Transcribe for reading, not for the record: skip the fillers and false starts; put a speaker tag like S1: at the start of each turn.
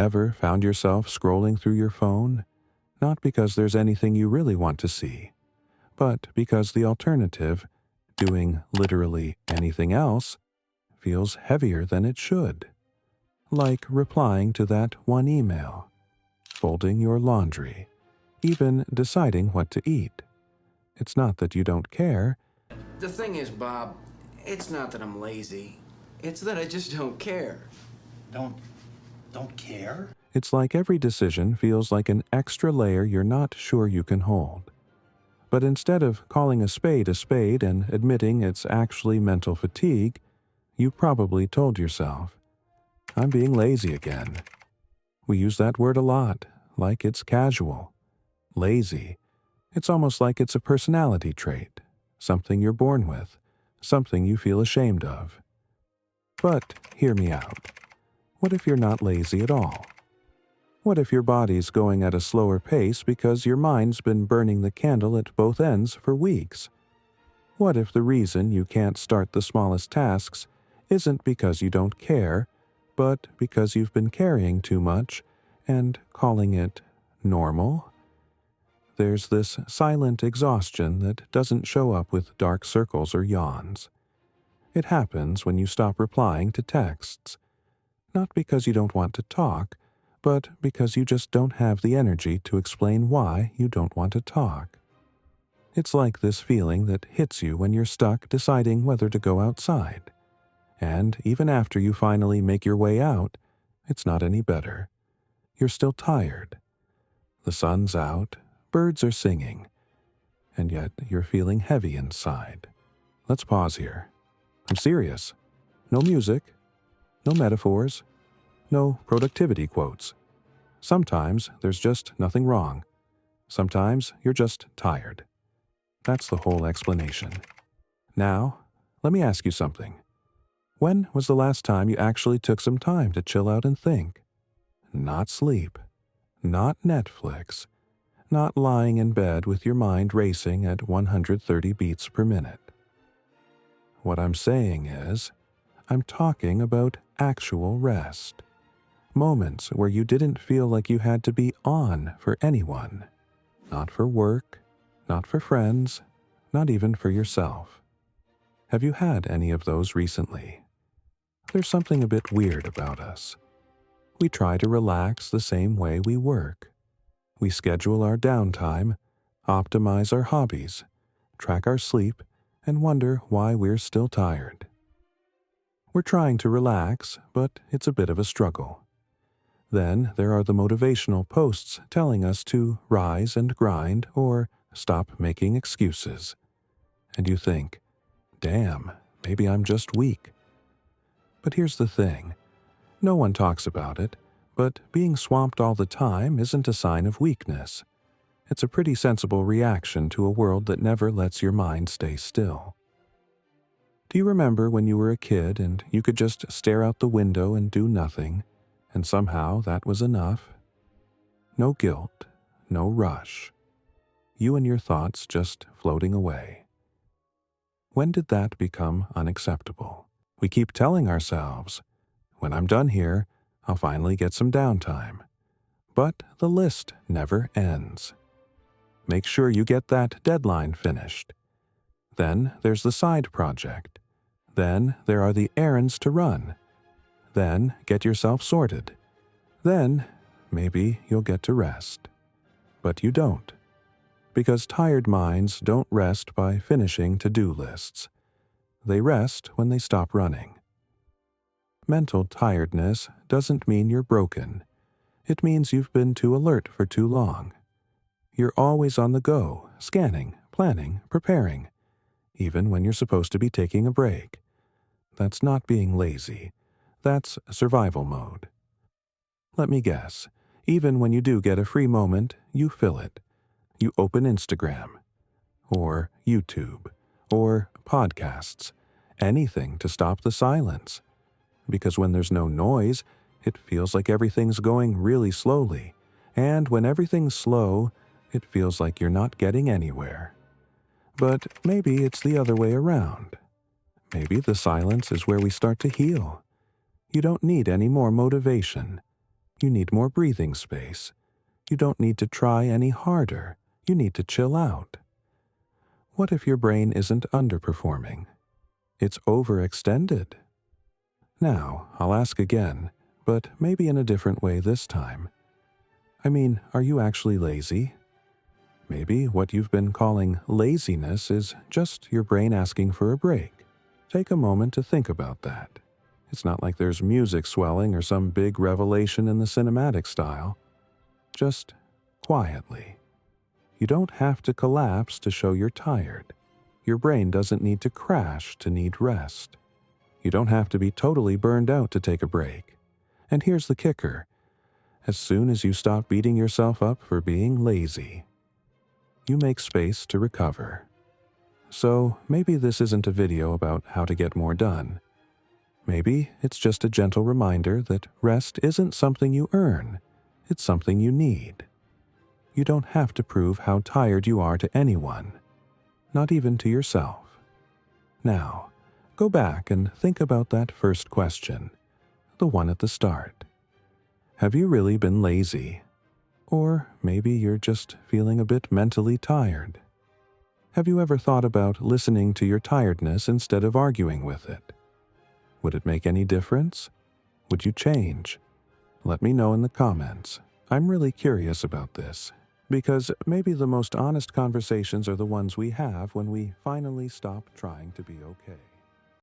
S1: Ever found yourself scrolling through your phone? Not because there's anything you really want to see, but because the alternative, doing literally anything else, feels heavier than it should. Like replying to that one email, folding your laundry, even deciding what to eat. It's not that you don't care.
S2: The thing is, Bob, it's not that I'm lazy. It's that I just don't care.
S3: Don't care?
S1: It's like every decision feels like an extra layer you're not sure you can hold. But instead of calling a spade and admitting it's actually mental fatigue, you probably told yourself, I'm being lazy again. We use that word a lot, like it's casual. Lazy. It's almost like it's a personality trait, something you're born with, something you feel ashamed of. But hear me out. What if you're not lazy at all? What if your body's going at a slower pace because your mind's been burning the candle at both ends for weeks? What if the reason you can't start the smallest tasks isn't because you don't care, but because you've been carrying too much and calling it normal? There's this silent exhaustion that doesn't show up with dark circles or yawns. It happens when you stop replying to texts, not because you don't want to talk, but because you just don't have the energy to explain why you don't want to talk. It's like this feeling that hits you when you're stuck deciding whether to go outside. And even after you finally make your way out, it's not any better. You're still tired. The sun's out, birds are singing, and yet you're feeling heavy inside. Let's pause here. I'm serious. No music, no metaphors, no productivity quotes. Sometimes there's just nothing wrong. Sometimes you're just tired. That's the whole explanation. Now, let me ask you something. When was the last time you actually took some time to chill out and think? Not sleep, not Netflix, not lying in bed with your mind racing at 130 beats per minute. What I'm saying is, I'm talking about actual rest. Moments where you didn't feel like you had to be on for anyone. Not for work, not for friends, not even for yourself. Have you had any of those recently? There's something a bit weird about us. We try to relax the same way we work. We schedule our downtime, optimize our hobbies, track our sleep, and wonder why we're still tired. We're trying to relax, but it's a bit of a struggle. Then there are the motivational posts telling us to rise and grind or stop making excuses. And you think, damn, maybe I'm just weak. But here's the thing. No one talks about it, but being swamped all the time isn't a sign of weakness. It's a pretty sensible reaction to a world that never lets your mind stay still. Do you remember when you were a kid and you could just stare out the window and do nothing, and somehow that was enough? No guilt, no rush. You and your thoughts just floating away. When did that become unacceptable? We keep telling ourselves, when I'm done here, I'll finally get some downtime. But the list never ends. Make sure you get that deadline finished. Then there's the side project. Then there are the errands to run. Then get yourself sorted. Then maybe you'll get to rest. But you don't. Because tired minds don't rest by finishing to-do lists. They rest when they stop running. Mental tiredness doesn't mean you're broken. It means you've been too alert for too long. You're always on the go, scanning, planning, preparing, even when you're supposed to be taking a break. That's not being lazy. That's survival mode. Let me guess, even when you do get a free moment, you fill it. You open Instagram, or YouTube, or podcasts, anything to stop the silence. Because when there's no noise, it feels like everything's going really slowly, and when everything's slow, it feels like you're not getting anywhere. But maybe it's the other way around. Maybe the silence is where we start to heal. You don't need any more motivation. You need more breathing space. You don't need to try any harder. You need to chill out. What if your brain isn't underperforming? It's overextended. Now, I'll ask again, but maybe in a different way this time. I mean, are you actually lazy? Maybe what you've been calling laziness is just your brain asking for a break. Take a moment to think about that. It's not like there's music swelling or some big revelation in the cinematic style. Just quietly. You don't have to collapse to show you're tired. Your brain doesn't need to crash to need rest. You don't have to be totally burned out to take a break. And here's the kicker. As soon as you stop beating yourself up for being lazy, you make space to recover. So maybe this isn't a video about how to get more done. Maybe it's just a gentle reminder that rest isn't something you earn, it's something you need. You don't have to prove how tired you are to anyone, not even to yourself. Now, go back and think about that first question, the one at the start. Have you really been lazy? Or maybe you're just feeling a bit mentally tired. Have you ever thought about listening to your tiredness instead of arguing with it? Would it make any difference? Would you change? Let me know in the comments. I'm really curious about this, because maybe the most honest conversations are the ones we have when we finally stop trying to be okay.